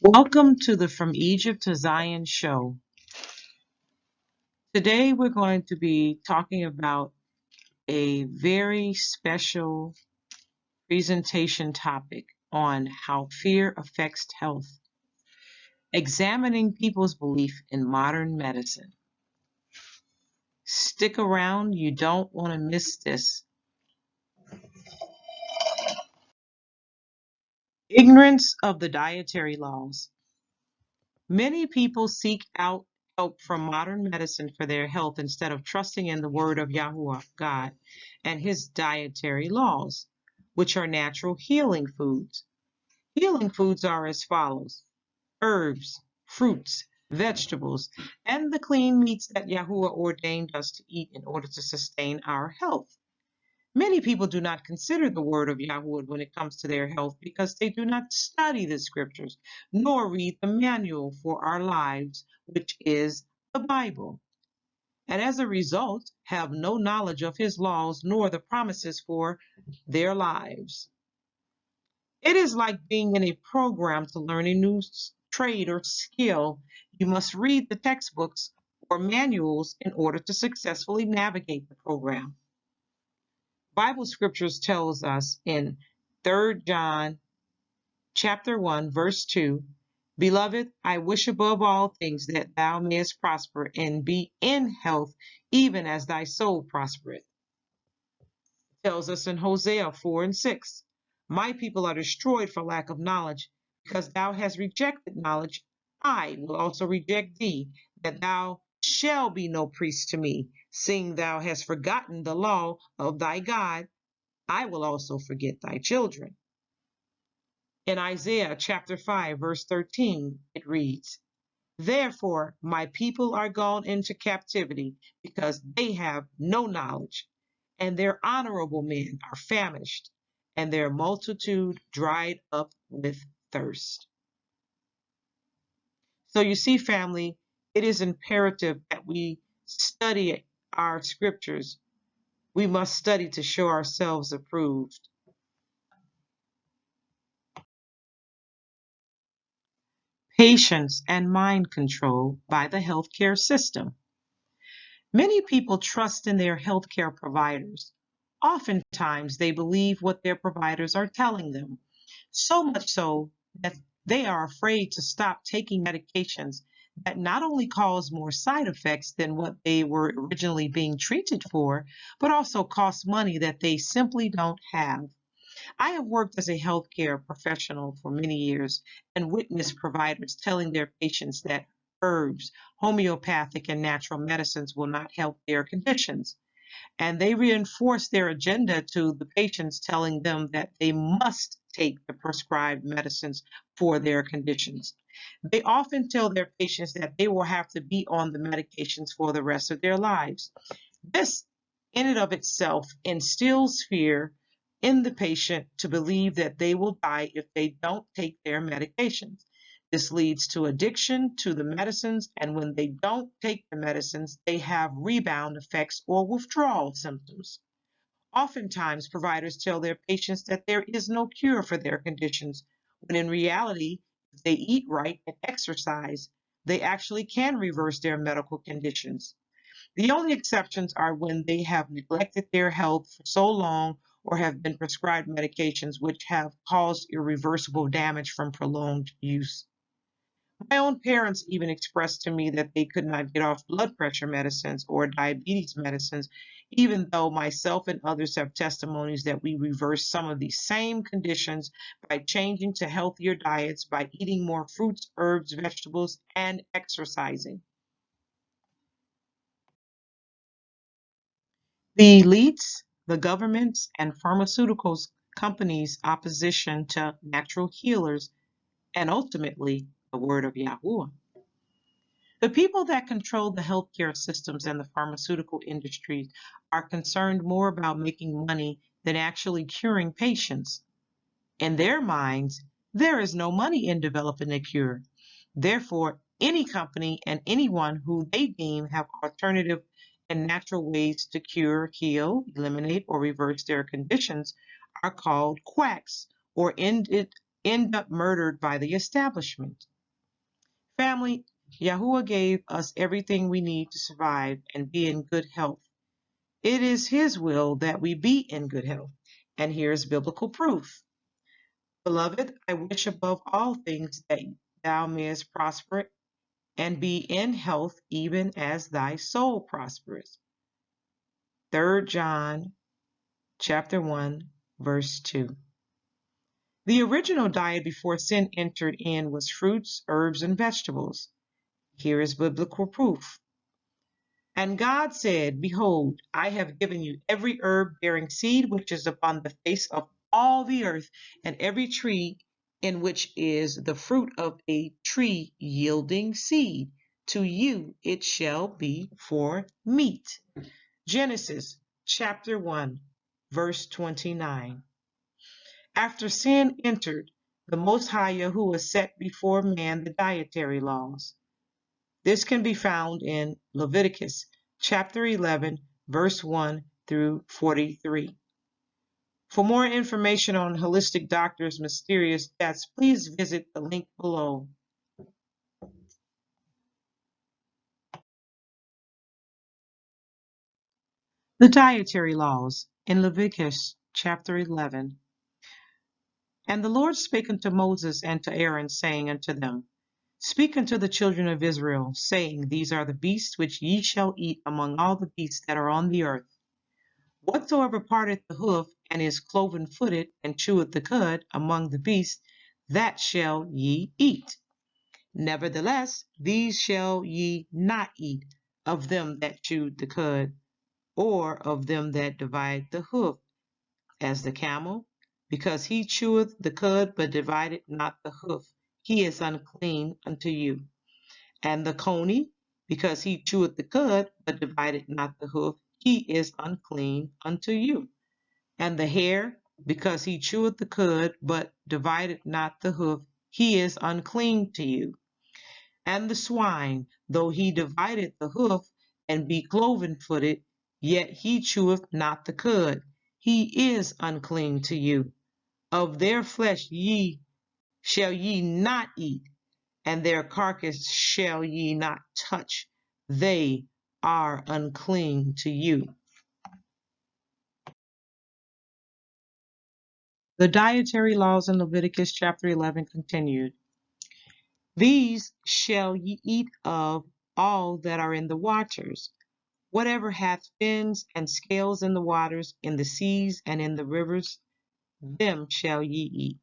Welcome to the From Egypt to Zion show. Today we're going to be talking about a very special presentation topic on how fear affects health, examining people's belief in modern medicine. Stick around, you don't want to miss this. Ignorance of the dietary laws. Many people seek out help from modern medicine for their health instead of trusting in the word of Yahuwah, God, and his dietary laws, which are natural healing foods. Healing foods are as follows: herbs, fruits, vegetables, and the clean meats that Yahuwah ordained us to eat in order to sustain our health. Many people do not consider the word of Yahweh when it comes to their health because they do not study the scriptures, nor read the manual for our lives, which is the Bible, and as a result have no knowledge of his laws nor the promises for their lives. It is like being in a program to learn a new trade or skill. You must read the textbooks or manuals in order to successfully navigate the program. Bible scriptures tells us in 3 John chapter 1 verse 2, Beloved, I wish above all things that thou mayest prosper and be in health, even as thy soul prospereth. It tells us in Hosea 4 and 6, My people are destroyed for lack of knowledge, because thou hast rejected knowledge, I will also reject thee, that thou shalt be no priest to me, seeing thou hast forgotten the law of thy God. I will also forget thy children. In Isaiah chapter 5, verse 13, it reads, Therefore my people are gone into captivity, because they have no knowledge, and their honorable men are famished, and their multitude dried up with thirst. So you see, family, it is imperative that we study our scriptures. We must study to show ourselves approved. Patience and mind control by the healthcare system. Many people trust in their healthcare providers. Oftentimes, they believe what their providers are telling them, so much so that they are afraid to stop taking medications that not only cause more side effects than what they were originally being treated for, but also cost money that they simply don't have. I have worked as a healthcare professional for many years and witnessed providers telling their patients that herbs, homeopathic, and natural medicines will not help their conditions. And they reinforce their agenda to the patients, telling them that they must take the prescribed medicines for their conditions. They often tell their patients that they will have to be on the medications for the rest of their lives. This, in and of itself, instills fear in the patient to believe that they will die if they don't take their medications. This leads to addiction to the medicines, and when they don't take the medicines, they have rebound effects or withdrawal symptoms. Oftentimes, providers tell their patients that there is no cure for their conditions, when in reality, if they eat right and exercise, they actually can reverse their medical conditions. The only exceptions are when they have neglected their health for so long or have been prescribed medications which have caused irreversible damage from prolonged use. My own parents even expressed to me that they could not get off blood pressure medicines or diabetes medicines, even though myself and others have testimonies that we reverse some of these same conditions by changing to healthier diets, by eating more fruits, herbs, vegetables, and exercising. The elites, the governments, and pharmaceuticals companies' opposition to natural healers, and ultimately the word of Yahuwah. The people that control the healthcare systems and the pharmaceutical industries are concerned more about making money than actually curing patients. In their minds, there is no money in developing a cure. Therefore, any company and anyone who they deem have alternative and natural ways to cure, heal, eliminate, or reverse their conditions are called quacks or end up murdered by the establishment. Family, Yahuwah gave us everything we need to survive and be in good health. It is His will that we be in good health. And here's biblical proof. Beloved, I wish above all things that thou mayest prosper and be in health even as thy soul prospers. 3 John chapter 1, verse 2. The original diet before sin entered in was fruits, herbs, and vegetables. Here is biblical proof. And God said, Behold, I have given you every herb bearing seed which is upon the face of all the earth, and every tree in which is the fruit of a tree yielding seed. To you it shall be for meat. Genesis chapter 1, verse 29. After sin entered, the Most High Yahuwah set before man the dietary laws. This can be found in Leviticus chapter 11, verse 1 through 43. For more information on holistic doctors' mysterious deaths, please visit the link below. The dietary laws in Leviticus chapter 11. And the Lord spake unto Moses and to Aaron, saying unto them, Speak unto the children of Israel, saying, These are the beasts which ye shall eat among all the beasts that are on the earth. Whatsoever parteth the hoof, and is cloven-footed, and cheweth the cud among the beasts, that shall ye eat. Nevertheless, these shall ye not eat, of them that chew the cud, or of them that divide the hoof, as the camel, because he cheweth the cud, but divideth not the hoof, he is unclean unto you. And the coney, because he cheweth the cud, but divideth not the hoof, he is unclean unto you. And the hare, because he cheweth the cud, but divideth not the hoof, he is unclean to you. And the swine, though he divideth the hoof, and be cloven-footed, yet he cheweth not the cud, he is unclean to you. Of their flesh shall ye not eat, and their carcass shall ye not touch, they are unclean to you. The dietary laws in Leviticus chapter 11 continued. These shall ye eat of all that are in the waters, whatever hath fins and scales in the waters, in the seas and in the rivers, them shall ye eat.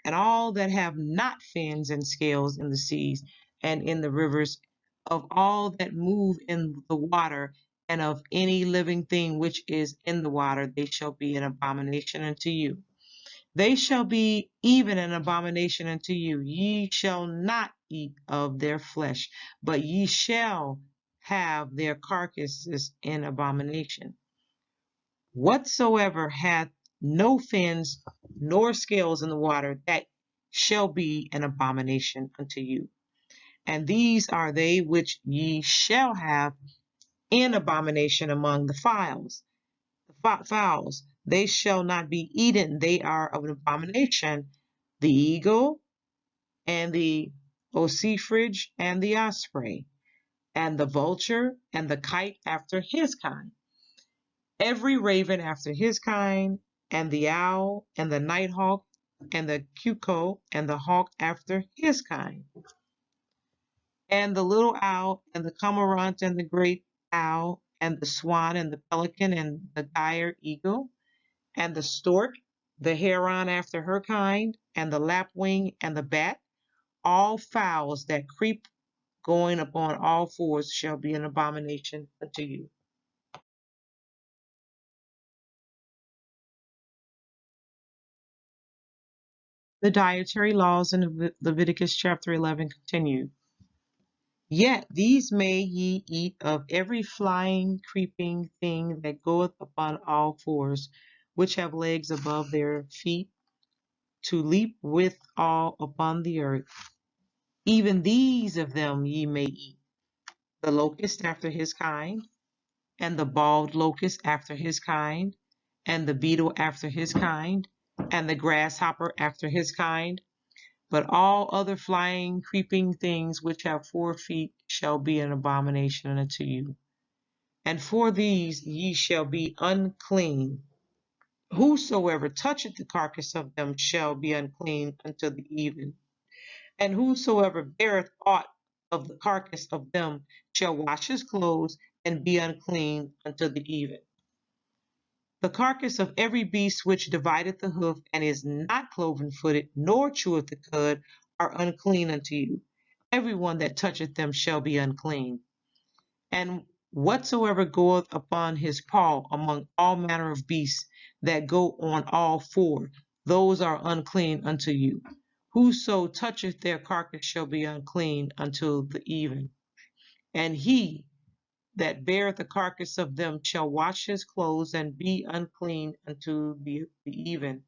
And all that have not fins and scales in the seas and in the rivers, of all that move in the water, and of any living thing which is in the water, they shall be an abomination unto you. They shall be even an abomination unto you. Ye shall not eat of their flesh, but ye shall have their carcasses in abomination. Whatsoever hath no fins nor scales in the water, that shall be an abomination unto you. And these are they which ye shall have in abomination among the fowls. Fowls, they shall not be eaten, they are of an abomination, the eagle, and the ossifrage, and the osprey, and the vulture, and the kite after his kind, every raven after his kind, and the owl, and the nighthawk, and the cuckoo, and the hawk after his kind, and the little owl, and the cormorant, and the great owl, and the swan, and the pelican, and the gier eagle, and the stork, the heron after her kind, and the lapwing, and the bat, all fowls that creep going upon all fours shall be an abomination unto you. The dietary laws in Leviticus chapter 11 continue. Yet these may ye eat of every flying, creeping thing that goeth upon all fours, which have legs above their feet, to leap withal upon the earth. Even these of them ye may eat. The locust after his kind, and the bald locust after his kind, and the beetle after his kind, and the grasshopper after his kind, But all other flying, creeping things which have 4 feet shall be an abomination unto you. And for these ye shall be unclean. Whosoever toucheth the carcass of them shall be unclean until the even. And whosoever beareth aught of the carcass of them shall wash his clothes and be unclean until the even. The carcass of every beast which divideth the hoof and is not cloven-footed, nor cheweth the cud, are unclean unto you. Every one that toucheth them shall be unclean. And whatsoever goeth upon his paw among all manner of beasts that go on all four, those are unclean unto you. Whoso toucheth their carcass shall be unclean until the even. And he that beareth the carcass of them shall wash his clothes and be unclean unto the even.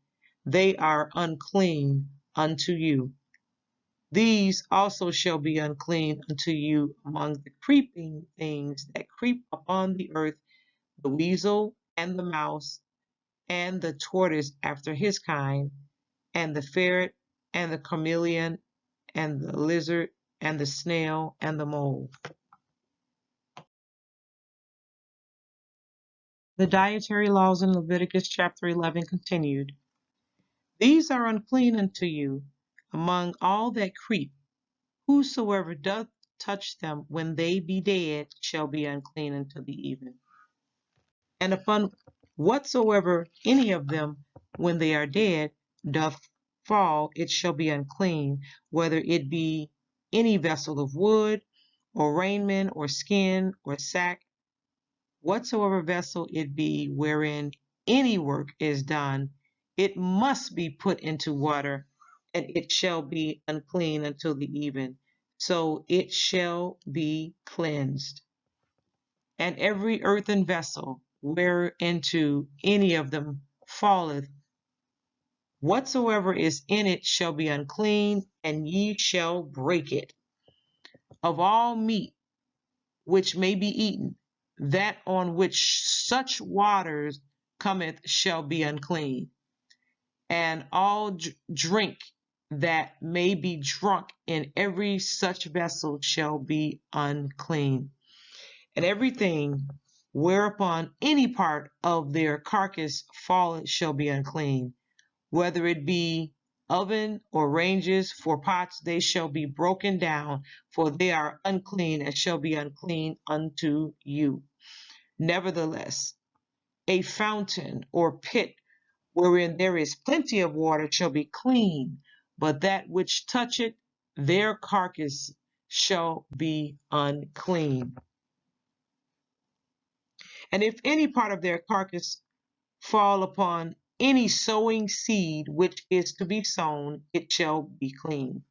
They are unclean unto you. These also shall be unclean unto you among the creeping things that creep upon the earth, the weasel and the mouse, and the tortoise after his kind, and the ferret, and the chameleon, and the lizard, and the snail, and the mole. The dietary laws in Leviticus chapter 11 continued. These are unclean unto you among all that creep. Whosoever doth touch them when they be dead shall be unclean until the even. And upon whatsoever any of them when they are dead doth fall, it shall be unclean, whether it be any vessel of wood, or raiment, or skin, or sack, whatsoever vessel it be wherein any work is done, it must be put into water, and it shall be unclean until the even. So it shall be cleansed. And every earthen vessel whereinto any of them falleth, whatsoever is in it shall be unclean, and ye shall break it. Of all meat which may be eaten, that on which such waters cometh shall be unclean, and all drink that may be drunk in every such vessel shall be unclean. And everything whereupon any part of their carcass falleth shall be unclean, whether it be oven or ranges for pots, they shall be broken down, for they are unclean, and shall be unclean unto you. Nevertheless, a fountain or pit wherein there is plenty of water shall be clean, but that which toucheth their carcass shall be unclean. And if any part of their carcass fall upon any sowing seed which is to be sown, it shall be clean.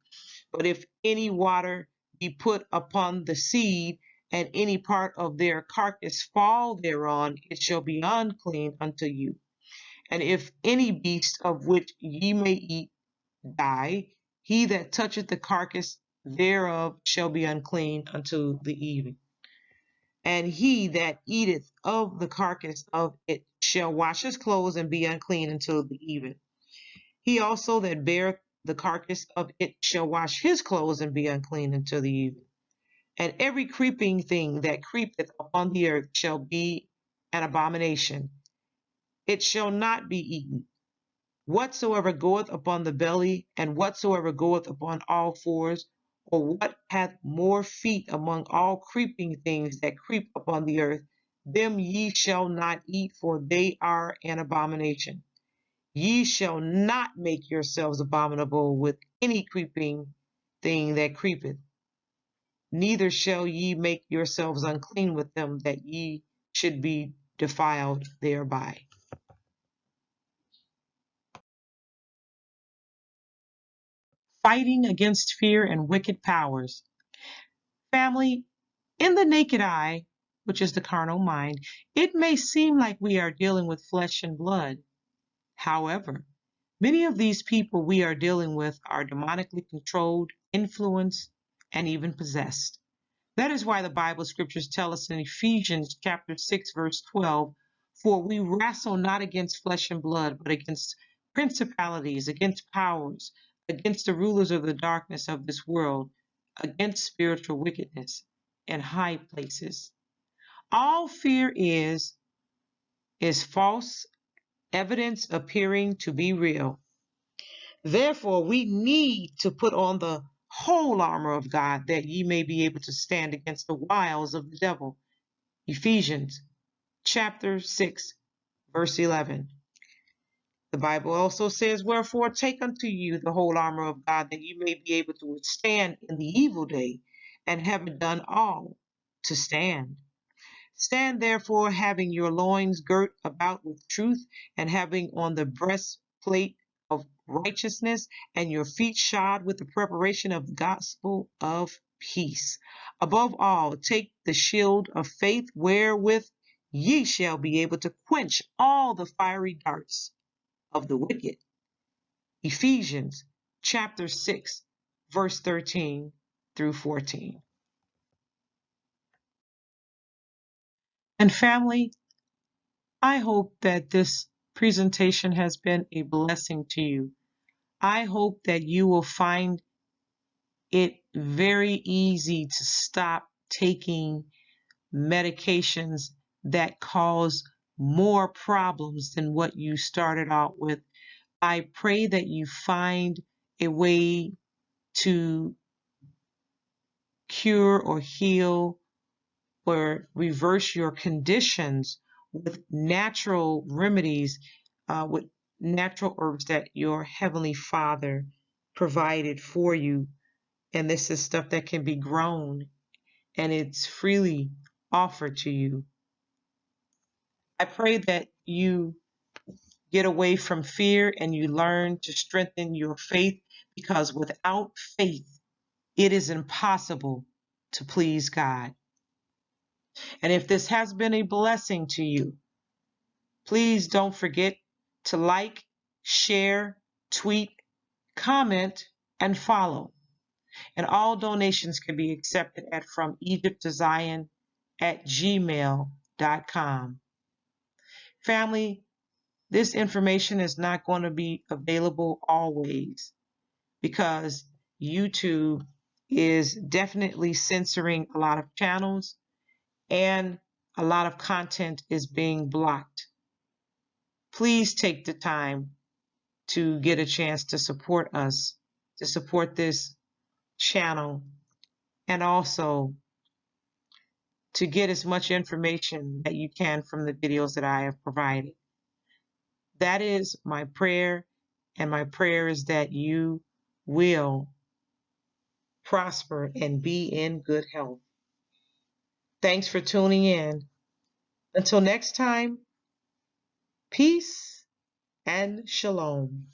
But if any water be put upon the seed, and any part of their carcass fall thereon, it shall be unclean unto you. And if any beast of which ye may eat die, he that toucheth the carcass thereof shall be unclean unto the even. And he that eateth of the carcass of it shall wash his clothes and be unclean until the even. He also that beareth the carcass of it shall wash his clothes and be unclean until the even. And every creeping thing that creepeth upon the earth shall be an abomination. It shall not be eaten. Whatsoever goeth upon the belly, and whatsoever goeth upon all fours, or what hath more feet among all creeping things that creep upon the earth, them ye shall not eat, for they are an abomination. Ye shall not make yourselves abominable with any creeping thing that creepeth, neither shall ye make yourselves unclean with them, that ye should be defiled thereby. Fighting against fear and wicked powers. Family, in the naked eye, which is the carnal mind, it may seem like we are dealing with flesh and blood. However, many of these people we are dealing with are demonically controlled, influenced, and even possessed. That is why the Bible scriptures tell us in Ephesians chapter 6, verse 12, for we wrestle not against flesh and blood, but against principalities, against powers, against the rulers of the darkness of this world, against spiritual wickedness in high places. All fear is false evidence appearing to be real. Therefore, we need to put on the whole armor of God that ye may be able to stand against the wiles of the devil. Ephesians chapter 6, verse 11. The Bible also says, wherefore take unto you the whole armor of God that you may be able to withstand in the evil day, and having done all, to stand. Stand therefore, having your loins girt about with truth, and having on the breastplate of righteousness, and your feet shod with the preparation of the gospel of peace. Above all, take the shield of faith, wherewith ye shall be able to quench all the fiery darts of the wicked. Ephesians chapter 6, verse 13 through 14. And family, I hope that this presentation has been a blessing to you. I hope that you will find it very easy to stop taking medications that cause more problems than what you started out with. I pray that you find a way to cure or heal or reverse your conditions with natural remedies, with natural herbs that your Heavenly Father provided for you. And this is stuff that can be grown and it's freely offered to you. I pray that you get away from fear and you learn to strengthen your faith, because without faith, it is impossible to please God. And if this has been a blessing to you, please don't forget to like, share, tweet, comment, and follow. And all donations can be accepted at fromegyptozion@gmail.com. Family, this information is not going to be available always because YouTube is definitely censoring a lot of channels and a lot of content is being blocked. Please take the time to get a chance to support us, to support this channel, and also to get as much information that you can from the videos that I have provided. That is my prayer, and my prayer is that you will prosper and be in good health. Thanks for tuning in. Until next time, peace and shalom.